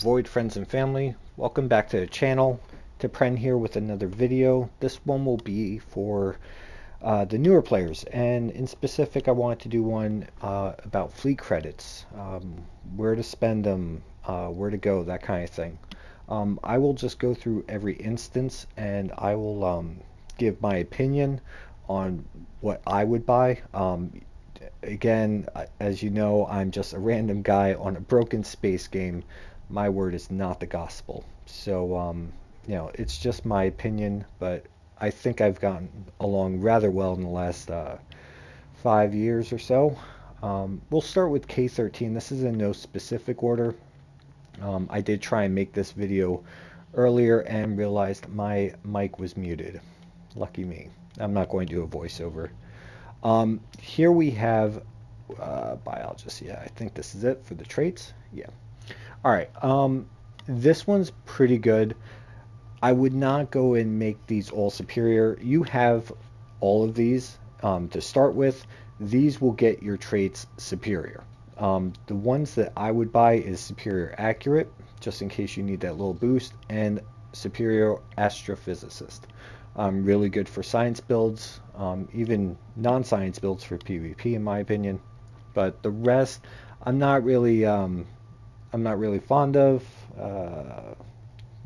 Void friends and family, welcome back to the channel. Pren here with another video. This one will be for the newer players, and in specific I wanted to do one about fleet credits, where to spend them, where to go, that kind of thing. I will just go through every instance and I will give my opinion on what I would buy. Again, as you know, I'm just a random guy on a broken space game. My word is not the gospel. So, it's just my opinion, but I think I've gotten along rather well in the last 5 years or so. We'll start with K13. This is in no specific order. I did try and make this video earlier and realized my mic was muted. Lucky me. I'm not going to do a voiceover. Here we have biologist. Yeah, I think this is it for the traits. Yeah. All right. This one's pretty good. I would not go and make these all superior. You have all of these to start with. These will get your traits superior. The ones that I would buy is superior accurate, just in case you need that little boost, and superior astrophysicist. Really good for science builds, even non-science builds for PvP in my opinion. But the rest, I'm not really fond of.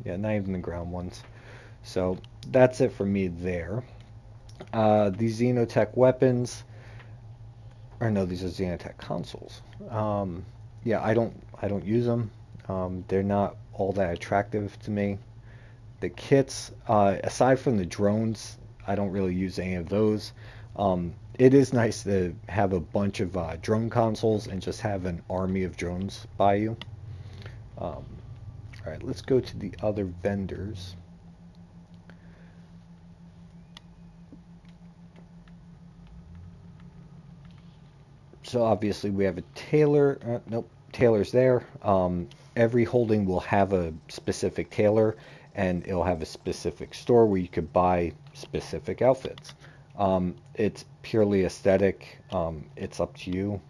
Yeah, not even the ground ones. So that's it for me there. These Xenotech weapons, or no, these are Xenotech consoles. Yeah, I don't use them. They're not all that attractive to me. The kits, aside from the drones, I don't really use any of those. It is nice to have a bunch of drone consoles and just have an army of drones by you. All right, let's go to the other vendors. So obviously we have a tailor. Nope, tailor's there. Every holding will have a specific tailor, and it'll have a specific store where you could buy specific outfits. It's purely aesthetic. It's up to you.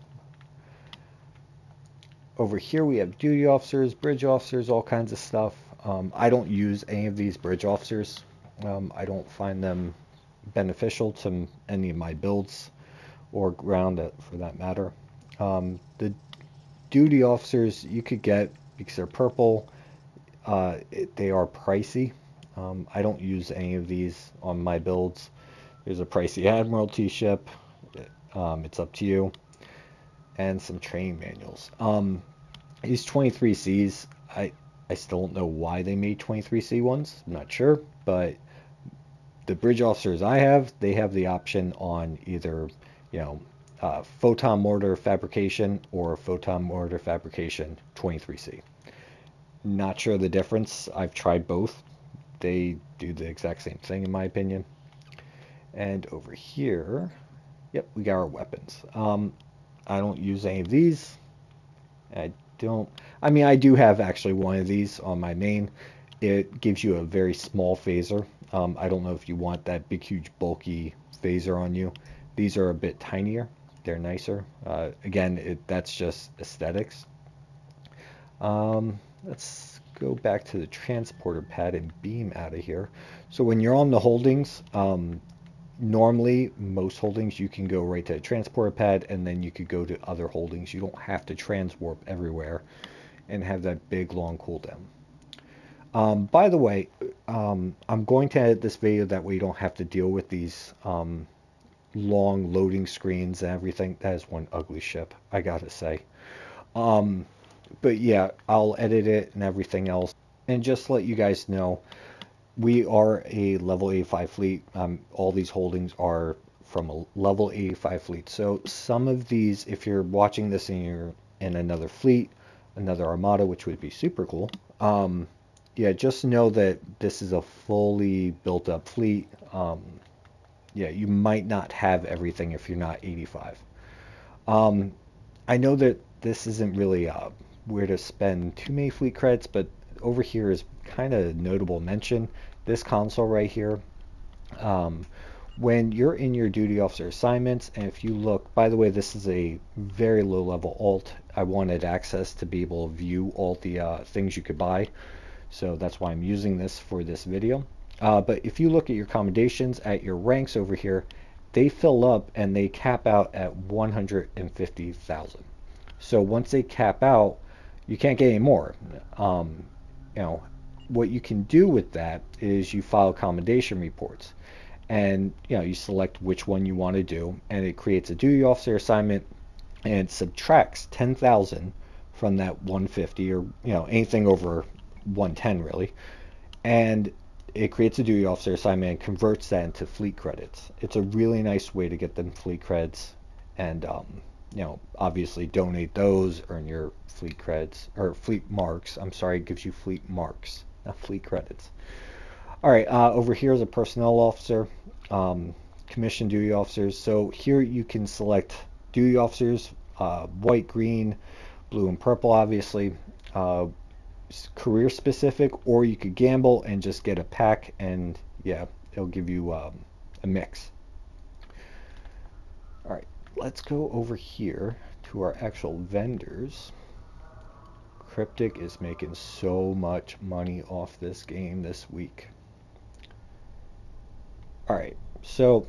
Over here we have duty officers, bridge officers, all kinds of stuff. I don't use any of these bridge officers. I don't find them beneficial to any of my builds or ground for that matter. The duty officers you could get because they're purple. They are pricey. I don't use any of these on my builds. There's a pricey Admiralty ship. It's up to you. And some training manuals. These 23Cs, I still don't know why they made 23C ones. I'm not sure, but the bridge officers I have, they have the option on either, photon mortar fabrication or photon mortar fabrication 23C. Not sure the difference. I've tried both. They do the exact same thing in my opinion. And over here, yep, we got our weapons. I don't use any of these. I do have actually one of these on my main. It gives you a very small phaser. I don't know if you want that big, huge, bulky phaser on you. These are a bit tinier. They're nicer. Again, that's just aesthetics. Let's go back to the transporter pad and beam out of here. So when you're on the holdings, normally, most holdings you can go right to the transporter pad and then you could go to other holdings. You don't have to transwarp everywhere and have that big long cooldown. By the way, I'm going to edit this video that way you don't have to deal with these long loading screens and everything. That is one ugly ship, I gotta say. But yeah, I'll edit it and everything else. And just to let you guys know, we are a level 85 fleet. All these holdings are from a level 85 fleet. So some of these, if you're watching this and you're in another fleet, another armada, which would be super cool. Yeah, just know that this is a fully built up fleet. Yeah, you might not have everything if you're not 85. I know that this isn't really where to spend too many fleet credits, but over here is kind of notable mention. This console right here when you're in your duty officer assignments, and if you look, by the way, this is a very low level alt. I wanted access to be able to view all the things you could buy, so that's why I'm using this for this video. But if you look at your commendations at your ranks over here, they fill up and they cap out at 150,000. So once they cap out, you can't get any more. What you can do with that is you file commendation reports, and you select which one you want to do, and it creates a duty officer assignment and subtracts 10,000 from that 150, or anything over 110 really, and it creates a duty officer assignment and converts that into fleet credits. It's a really nice way to get them fleet credits, and obviously donate those, earn your fleet credits, or fleet marks. I'm sorry, it gives you fleet marks, not fleet credits. All right, over here is a personnel officer, commission duty officers. So here you can select duty officers, white, green, blue, and purple, obviously. Career specific, or you could gamble and just get a pack, and yeah, it'll give you a mix. All right, let's go over here to our actual vendors. Cryptic is making so much money off this game this week. All right, so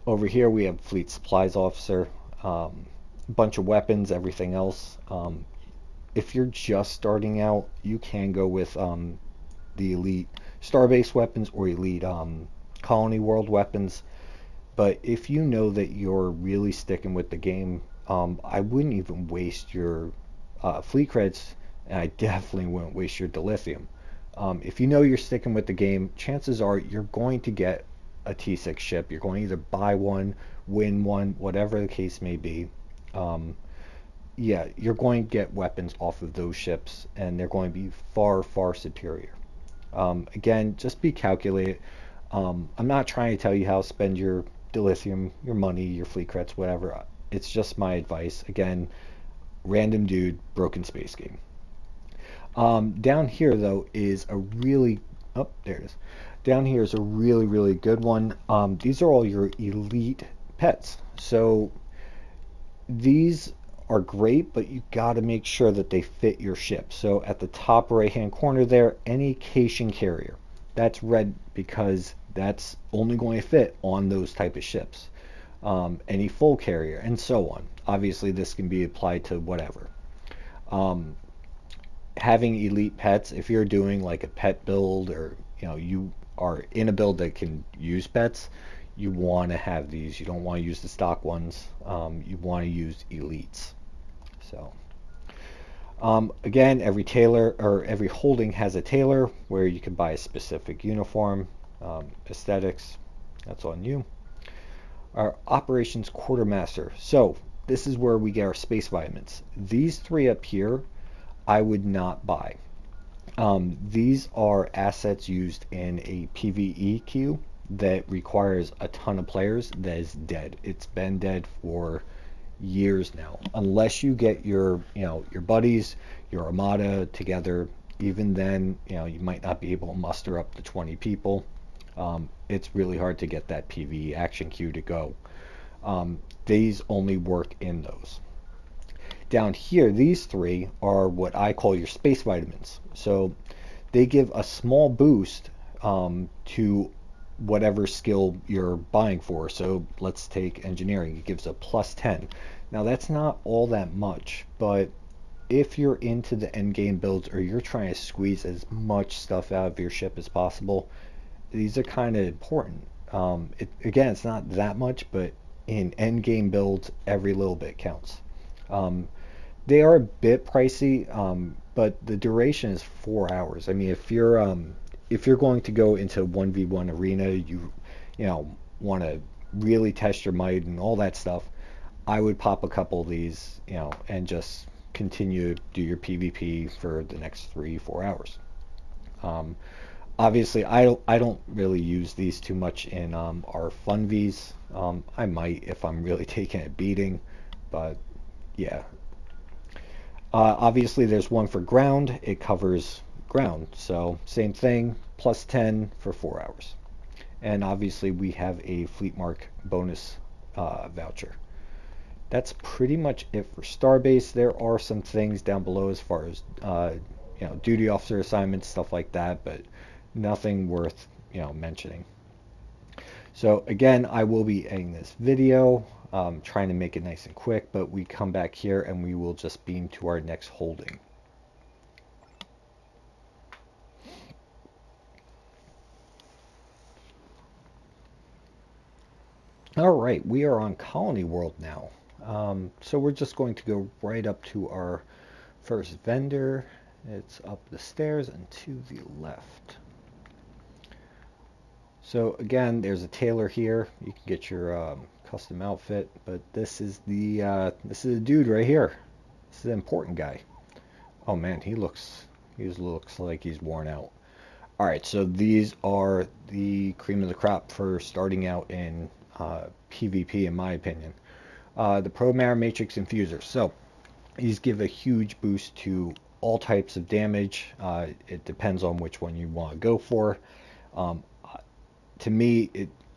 over here we have fleet supplies officer, a bunch of weapons, everything else. If you're just starting out, you can go with the elite Starbase weapons or elite colony world weapons. But if you know that you're really sticking with the game, I wouldn't even waste your fleet credits, and I definitely wouldn't waste your dilithium. If you know you're sticking with the game, chances are you're going to get a T6 ship. You're going to either buy one, win one, whatever the case may be. Yeah, you're going to get weapons off of those ships, and they're going to be far, far superior. Again, just be calculated. I'm not trying to tell you how to spend your dilithium, your money, your fleet credits, whatever. It's just my advice. Again, random dude, broken space game. Down here, though, is a really... Oh, there it is. Down here is a really, really good one. These are all your elite pets. So these are great, but you got to make sure that they fit your ship. So at the top right hand corner there, any Cation carrier, that's red because that's only going to fit on those type of ships. Any full carrier, and so on. Obviously this can be applied to whatever. Having elite pets, if you're doing like a pet build, or you are in a build that can use pets, you want to have these. You don't want to use the stock ones. You want to use elites. So again, every tailor or every holding has a tailor where you can buy a specific uniform. Aesthetics, that's on you. Our operations quartermaster. So this is where we get our space vitamins. These three up here, I would not buy. These are assets used in a PvE queue that requires a ton of players that is dead. It's been dead for years now. Unless you get your your buddies, your armada together, even then you might not be able to muster up to 20 people. It's really hard to get that PvE action queue to go. These only work in those. Down here, these three are what I call your space vitamins. So they give a small boost to whatever skill you're buying for. So let's take engineering. It gives a +10. Now that's not all that much, but if you're into the end game builds, or you're trying to squeeze as much stuff out of your ship as possible, these are kind of important. Again, it's not that much, but in end game builds, every little bit counts. They are a bit pricey, but the duration is 4 hours. I mean, if you're going to go into 1v1 arena, you want to really test your might and all that stuff, I would pop a couple of these, and just continue to do your PvP for the next 3-4 hours. Obviously, I don't really use these too much in our fun Vs. I might if I'm really taking a beating, but yeah. Obviously, there's one for ground. It covers ground, so same thing, +10 for 4 hours. and obviously we have a fleet mark bonus voucher. That's pretty much it for Starbase. There are some things down below as far as duty officer assignments, stuff like that, but nothing worth mentioning. So again, I will be editing this video, trying to make it nice and quick, but we come back here and we will just beam to our next holding. All right, we are on Colony World now. So we're just going to go right up to our first vendor. It's up the stairs and to the left. So again, there's a tailor here. You can get your custom outfit, but this is the dude right here. This is the important guy. Oh man, he looks like he's worn out. All right, so these are the cream of the crop for starting out in PvP, in my opinion. The Promare Matrix Infusers. So these give a huge boost to all types of damage. It depends on which one you want to go for. To me,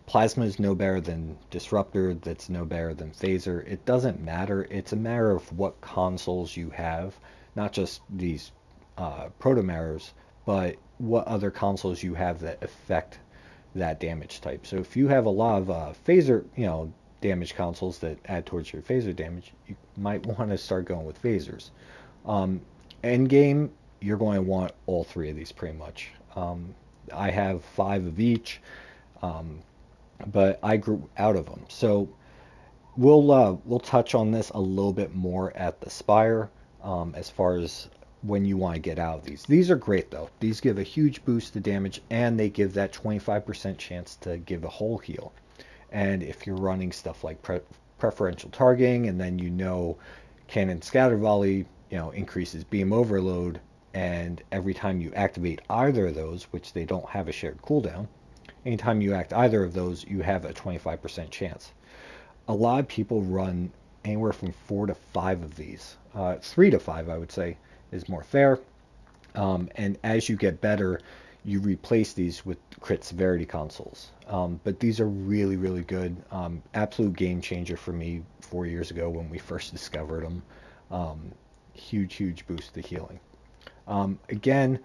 Plasma is no better than Disruptor. That's no better than Phaser. It doesn't matter. It's a matter of what consoles you have, not just these Protomares, but what other consoles you have that affect that damage type. So if you have a lot of Phaser, damage consoles that add towards your Phaser damage, you might want to start going with Phasers. End game, you're going to want all three of these pretty much. I have 5 of each, but I grew out of them. So we'll touch on this a little bit more at the Spire, as far as when you want to get out of these. These are great though. These give a huge boost to damage, and they give that 25% chance to give a whole heal. And if you're running stuff like preferential targeting, and then Cannon Scatter Volley increases beam overload, and every time you activate either of those, which they don't have a shared cooldown, anytime you act either of those, you have a 25% chance. A lot of people run anywhere from 4 to 5 of these. 3 to 5, I would say, is more fair. And as you get better, you replace these with crit severity consoles. But these are really, really good. Absolute game changer for me 4 years ago when we first discovered them. Huge boost to healing. Again,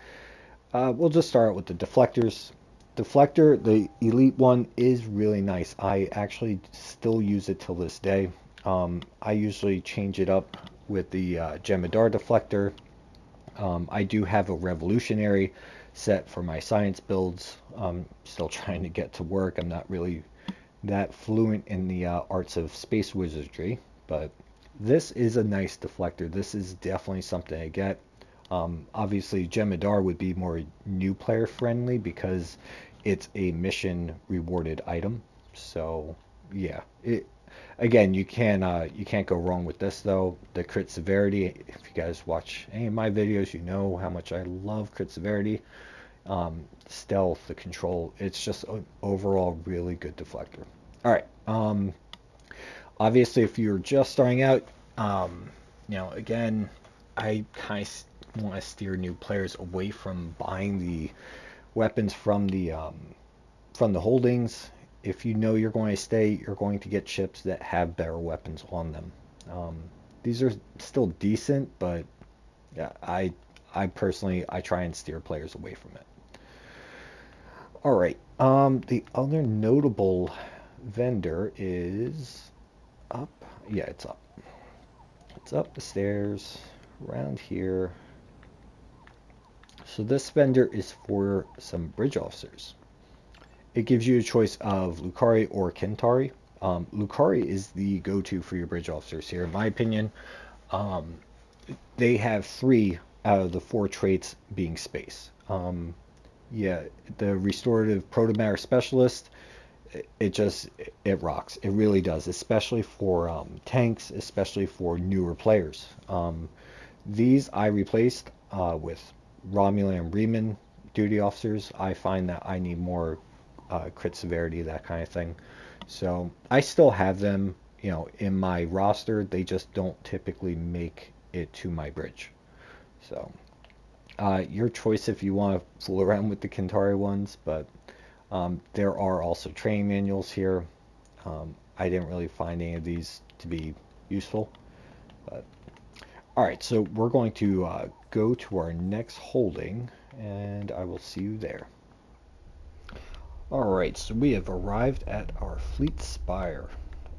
we'll just start with the deflectors. Deflector, the elite one, is really nice. I actually still use it till this day. I usually change it up with the Jemadar deflector. I do have a revolutionary set for my science builds. Still trying to get to work. I'm not really that fluent in the arts of space wizardry, but this is a nice deflector. This is definitely something to get. Obviously, Jemadar would be more new player friendly because it's a mission rewarded item. So yeah, again, you can't go wrong with this though. The crit severity, if you guys watch any of my videos, you know how much I love crit severity. Stealth, the control, it's just an overall really good deflector. All right. Obviously, if you're just starting out, again, I kind of want to steer new players away from buying the weapons from the holdings. If you know you're going to stay, you're going to get ships that have better weapons on them. These are still decent, but yeah, I personally try and steer players away from it. All right. The other notable vendor is up. Yeah, it's up. It's up the stairs, around here. So this vendor is for some bridge officers. It gives you a choice of Lucari or Kentari. Lucari is the go-to for your bridge officers here, in my opinion. They have 3 out of the 4 traits being space. Yeah, the restorative Protomare specialist, it rocks. It really does, especially for tanks, especially for newer players. These I replaced with Romulan and Riemann duty officers. I find that I need more crit severity, that kind of thing. So I still have them, in my roster. They just don't typically make it to my bridge. So your choice if you want to fool around with the Kentari ones, but There are also training manuals here. I didn't really find any of these to be useful. But all right, so we're going to go to our next holding, and I will see you there. All right, so we have arrived at our fleet Spire.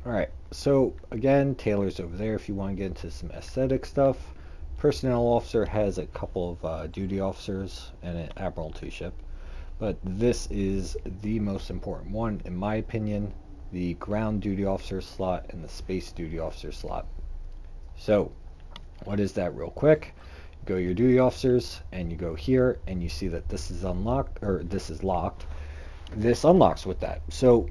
All right, so again, Taylor's over there if you want to get into some aesthetic stuff. Personnel officer has a couple of duty officers and an admiralty ship, but this is the most important one, in my opinion, the ground duty officer slot and the space duty officer slot. So what is that real quick? You go to your duty officers and you go here and you see that this is unlocked, or this is locked. This unlocks with that. So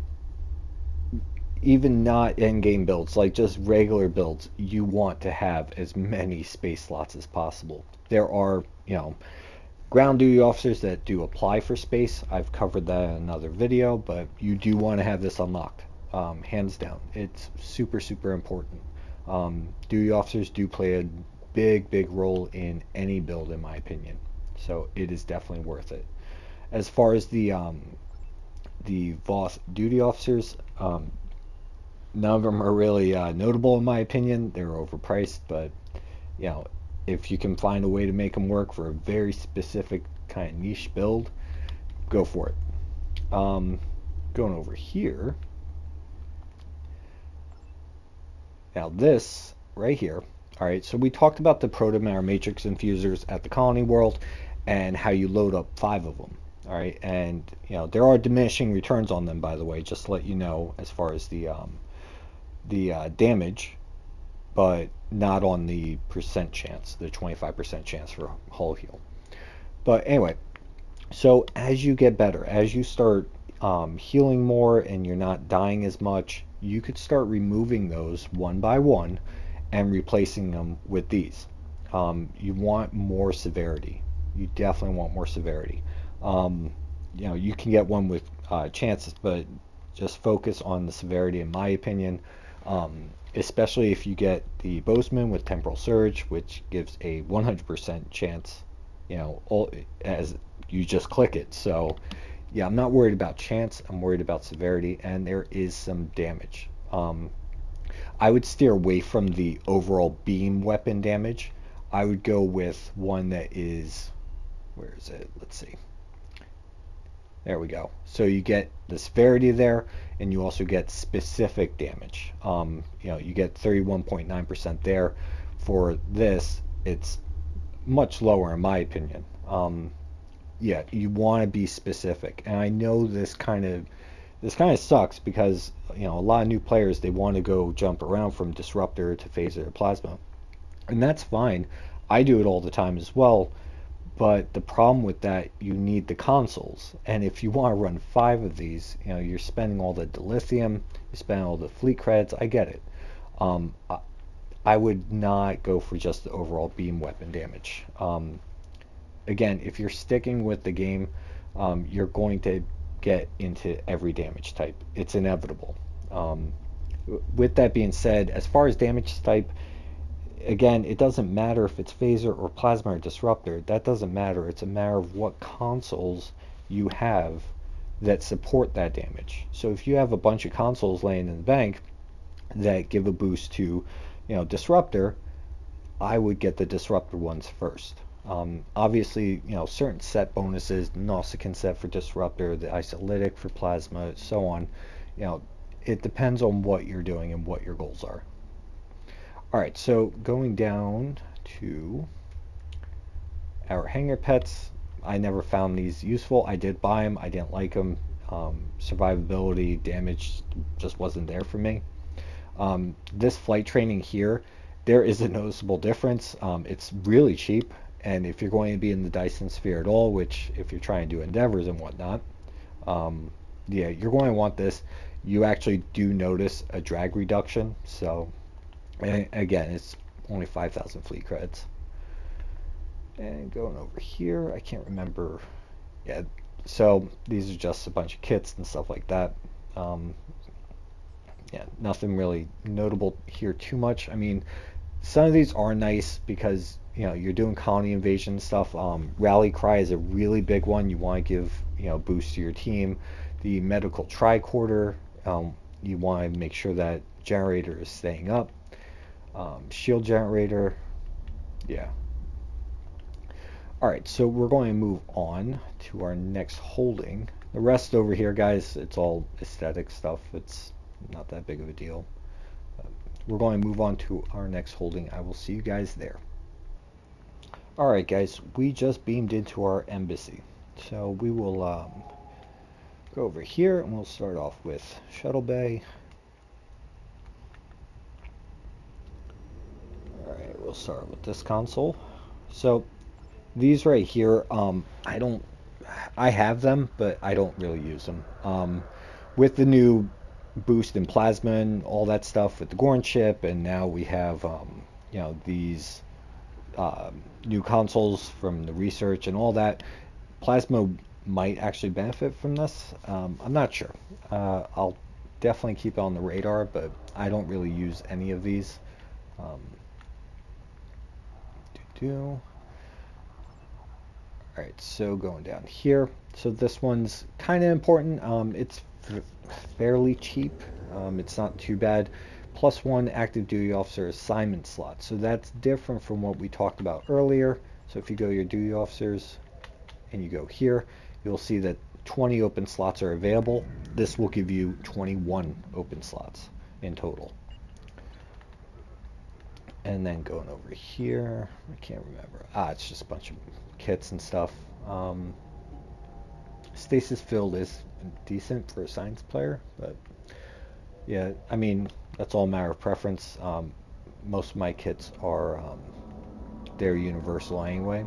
even not end-game builds, like just regular builds, you want to have as many space slots as possible. There are, ground duty officers that do apply for space. I've covered that in another video, but you do want to have this unlocked, hands down. It's super, super important. Duty officers do play a big role in any build, in my opinion. So it is definitely worth it. As far as the Voss duty officers, none of them are really notable in my opinion. They're overpriced, but if you can find a way to make them work for a very specific kind of niche build, go for it. Going over here, now this right here. All right, so we talked about the proto matter matrix infusers at the Colony World and how you load up 5 of them. All right, and there are diminishing returns on them, by the way, just to let you know, as far as the damage, but not on the percent chance, the 25% chance for hull heal. But anyway, so as you get better, as you start healing more and you're not dying as much, you could start removing those one by one and replacing them with these. You want more severity. You definitely want more severity. You can get one with chances, but just focus on the severity, in my opinion. Especially if you get the Bozeman with Temporal Surge, which gives a 100% chance, as you just click it. So yeah, I'm not worried about chance, I'm worried about severity, and there is some damage. I would steer away from the overall beam weapon damage. I would go with one that is, where is it? Let's see. There we go. So you get the severity there, and you also get specific damage. You get 31.9% there. For this, it's much lower in my opinion. Yeah, you want to be specific, and I know this kind of sucks because a lot of new players, they want to go jump around from disruptor to phaser to plasma, and that's fine. I do it all the time as well. But the problem with that, you need the consoles, and if you want to run 5 of these, you're spending all the dilithium, you're spending all the fleet credits. I get it. I would not go for just the overall beam weapon damage. Again, if you're sticking with the game, you're going to get into every damage type. It's inevitable. With that being said, as far as damage type, again, it doesn't matter if it's phaser or plasma or disruptor. That doesn't matter. It's a matter of what consoles you have that support that damage. So if you have a bunch of consoles laying in the bank that give a boost to, disruptor, I would get the disruptor ones first. Obviously, certain set bonuses, Nausicaan set for disruptor, the isolytic for plasma, so on. It depends on what you're doing and what your goals are. Alright, so going down to our hanger pets, I never found these useful. I did buy them, I didn't like them. Survivability, damage just wasn't there for me. This flight training here, there is a noticeable difference. It's really cheap, and if you're going to be in the Dyson sphere at all, which if you're trying to do endeavors and whatnot, yeah, you're going to want this. You actually do notice a drag reduction, so again, it's only 5,000 fleet credits. And going over here, I can't remember. Yeah, so these are just a bunch of kits and stuff like that. Yeah, nothing really notable here too much. I mean, some of these are nice because you're doing colony invasion stuff. Rally cry is a really big one. You want to give boost to your team. The medical tricorder, you want to make sure that generator is staying up. Shield generator, yeah. Alright, so we're going to move on to our next holding. The rest over here, guys, it's all aesthetic stuff. It's not that big of a deal. We're going to move on to our next holding. I will see you guys there. Alright, guys, we just beamed into our embassy. So we will go over here and we'll start off with Shuttle Bay. Alright, we'll start with this console. So these right here, I have them, but I don't really use them. With the new boost in plasma and all that stuff with the Gorn chip, and now we have, you know, these new consoles from the research and all that, plasma might actually benefit from this. I'm not sure. I'll definitely keep it on the radar, but I don't really use any of these. Alright, so going down here. So this one's kind of important. It's fairly cheap. It's not too bad. +1 active duty officer assignment slot. So that's different from what we talked about earlier. So if you go to your duty officers and you go here, you'll see that 20 open slots are available. This will give you 21 open slots in total. And then going over here, I can't remember. It's just a bunch of kits and stuff. Stasis field is decent for a science player, but yeah, I mean, that's all a matter of preference. Most of my kits are they're universal anyway.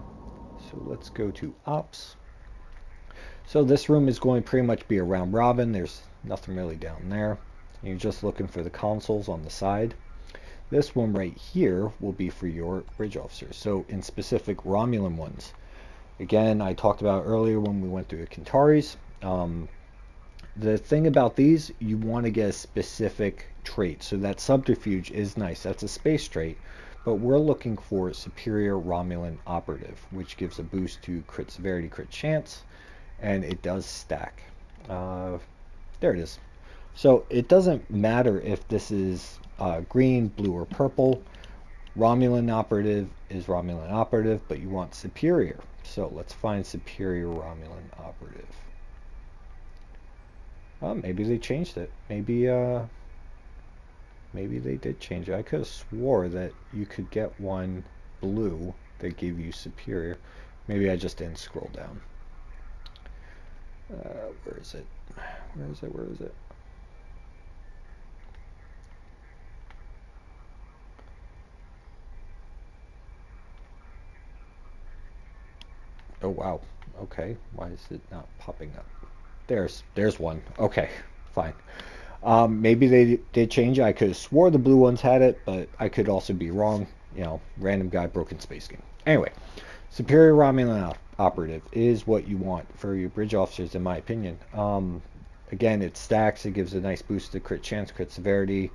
So let's go to ops. So this room is going to pretty much be a round robin. There's nothing really down there. You're just looking for the consoles on the side. This one right here will be for your bridge officers. So in specific Romulan ones. Again, I talked about earlier when we went through the Kentaris. The thing about these, you want to get a specific trait. So that subterfuge is nice. That's a space trait. But we're looking for superior Romulan operative, which gives a boost to crit severity, crit chance, and it does stack. There it is. So it doesn't matter if this is green, blue, or purple. Romulan operative is Romulan operative, but you want superior. So let's find superior Romulan operative. Maybe they changed it. Maybe they did change it. I could have swore that you could get one blue that gave you superior. Maybe I just didn't scroll down. Where is it? Where is it? Where is it? Oh wow. Okay. Why is it not popping up? There's one. Okay, fine. Maybe they did change it. I could have swore the blue ones had it, but I could also be wrong. You know, random guy broken space game. Anyway, superior Romulan operative is what you want for your bridge officers, in my opinion. Again, it stacks. It gives a nice boost to crit chance, crit severity.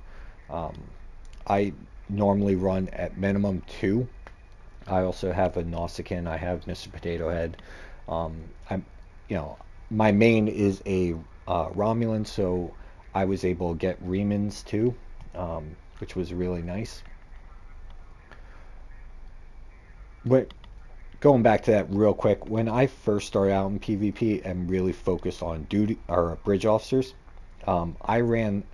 I normally run at minimum 2. I also have a Nausicaan. I have Mr. Potato Head. My main is a Romulan, so I was able to get Remans too, which was really nice. But going back to that real quick, when I first started out in PvP and really focused on duty or bridge officers, I ran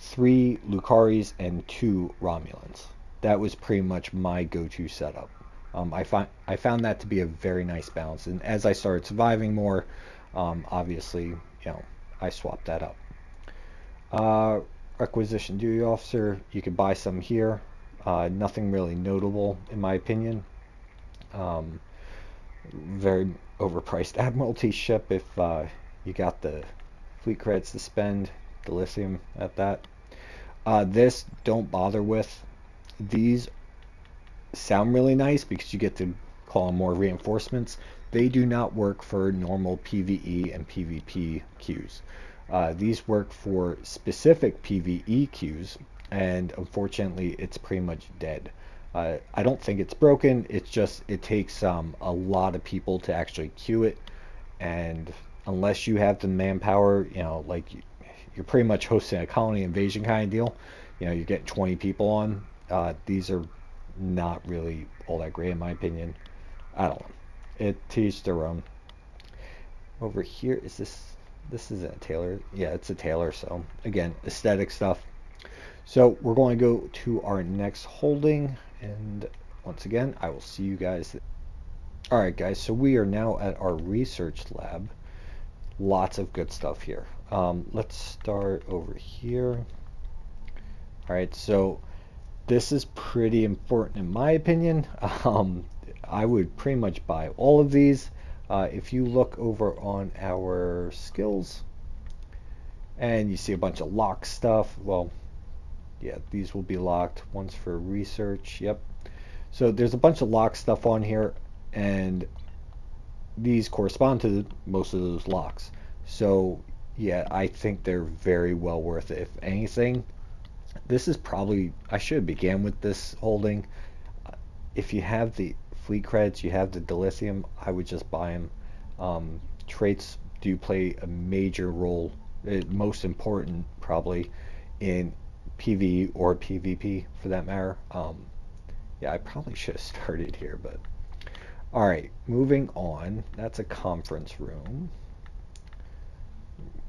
3 Lucaris and 2 Romulans. That was pretty much my go-to setup. I found that to be a very nice balance, and as I started surviving more, obviously, I swapped that up. Requisition duty officer, you could buy some here. Nothing really notable in my opinion. Very overpriced Admiralty ship if you got the fleet credits to spend. Dilithium at that. This, don't bother with. These sound really nice because you get to call them more reinforcements. They do not work for normal PvE and PvP queues. These work for specific PvE queues, and unfortunately it's pretty much dead. I don't think it's broken, it's just it takes a lot of people to actually queue it, and unless you have the manpower, like you're pretty much hosting a colony invasion kind of deal. You get 20 people on. These are not really all that great in my opinion. I don't know. It to each their own. Over here, this isn't a Taylor. Yeah, it's a Taylor. So again, aesthetic stuff. So we're going to go to our next holding, and once again, I will see you guys. All right, guys. So we are now at our research lab. Lots of good stuff here. Let's start over here. All right, so this is pretty important in my opinion. I would pretty much buy all of these. If you look over on our skills and you see a bunch of lock stuff, well, yeah, these will be locked. One's for research. Yep. So there's a bunch of lock stuff on here, and these correspond to most of those locks. So yeah, I think they're very well worth it. If anything, this is probably, I should have began with this holding. If you have the fleet credits, you have the dilithium, I would just buy them. Traits do play a major role, most important probably in PvE or PvP for that matter. Yeah, I probably should have started here, but alright, moving on. That's a conference room.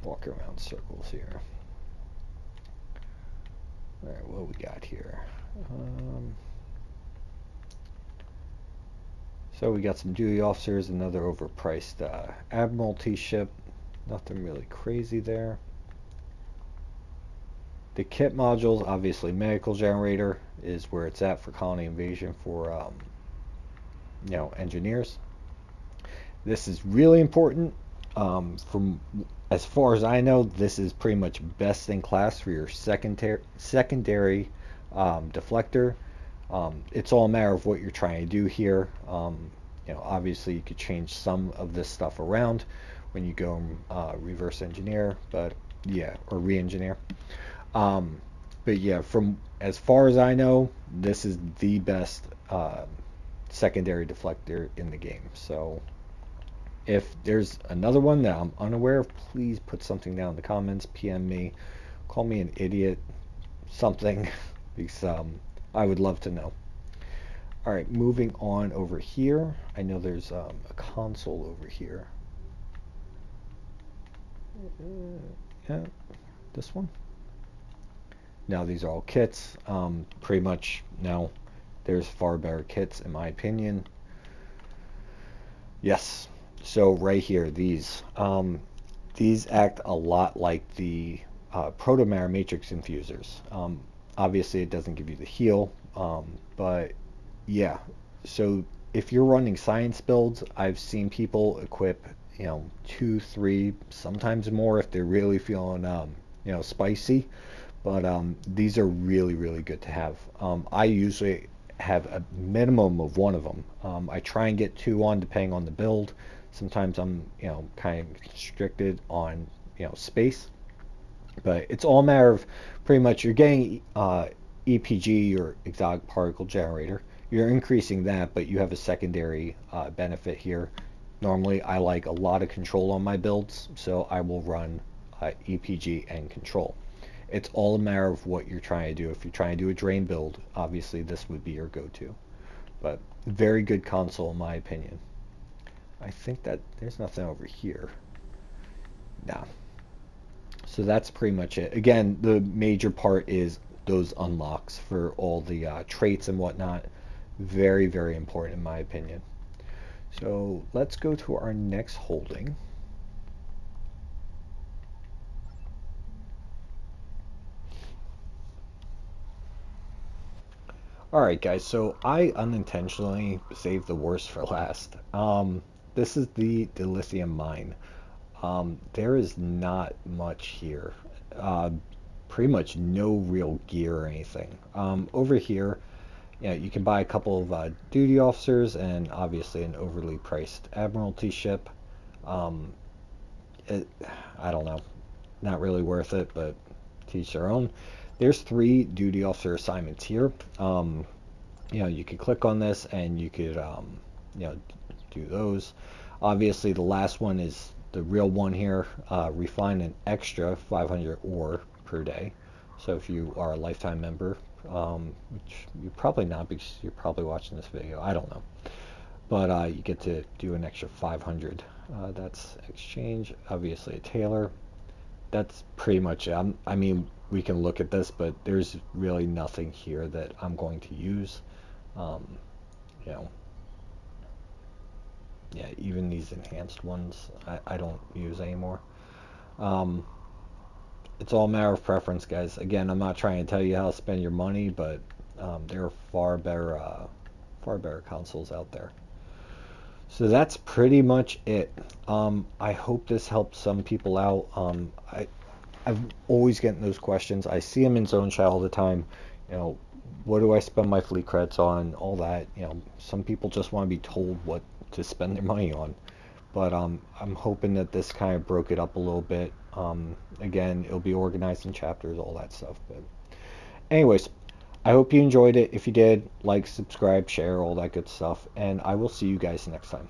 Walk around circles here. Alright, what we got here? So we got some duty officers, another overpriced Admiralty ship. Nothing really crazy there. The kit modules, obviously medical generator is where it's at for colony invasion for engineers. This is really important. From as far as I know, this is pretty much best in class for your secondary deflector. It's all a matter of what you're trying to do here. Obviously you could change some of this stuff around when you go reverse engineer, but yeah, or re-engineer. But yeah, from as far as I know, this is the best secondary deflector in the game. So if there's another one that I'm unaware of, please put something down in the comments, PM me, call me an idiot, something, because I would love to know. Alright, moving on over here. I know there's a console over here. Yeah, this one. Now these are all kits. Pretty much now there's far better kits in my opinion. Yes. So right here, these act a lot like the proto-matter matrix infusers. Obviously it doesn't give you the heal, but yeah. So if you're running science builds, I've seen people equip 2, 3, sometimes more if they're really feeling spicy. But these are really, really good to have. I usually have a minimum of one of them. I try and get 2 on depending on the build. Sometimes I'm kind of constricted on space, but it's all a matter of pretty much you're getting EPG or exotic particle generator. You're increasing that, but you have a secondary benefit here. Normally I like a lot of control on my builds, so I will run EPG and control. It's all a matter of what you're trying to do. If you're trying to do a drain build, obviously this would be your go-to. But very good console in my opinion. I think that there's nothing over here. Nah. So that's pretty much it. Again, the major part is those unlocks for all the traits and whatnot. Very, very important in my opinion. So let's go to our next holding. Alright guys, so I unintentionally saved the worst for last. This is the Dilithium Mine. There is not much here. Pretty much no real gear or anything. Over here, you can buy a couple of duty officers and obviously an overly priced Admiralty ship. I don't know. Not really worth it, but to each their own. There's 3 duty officer assignments here. You could click on this and you could do those. Obviously the last one is the real one here, refine an extra 500 ore per day. So if you are a lifetime member, which you're probably not because you're probably watching this video, I don't know. But you get to do an extra 500. That's exchange, obviously a tailor. That's pretty much it. I mean, we can look at this, but there's really nothing here that I'm going to use. You know, yeah, even these enhanced ones, I don't use anymore. It's all a matter of preference, guys. Again, I'm not trying to tell you how to spend your money, but there are far better consoles out there. So that's pretty much it. I hope this helps some people out. I'm always getting those questions. I see them in Zone Chat all the time. You know, what do I spend my fleet credits on? All that. You know, some people just want to be told what to spend their money on. But I'm hoping that this kind of broke it up a little bit. Again, it'll be organized in chapters, all that stuff. But anyways, I hope you enjoyed it. If you did, like, subscribe, share, all that good stuff. And I will see you guys next time.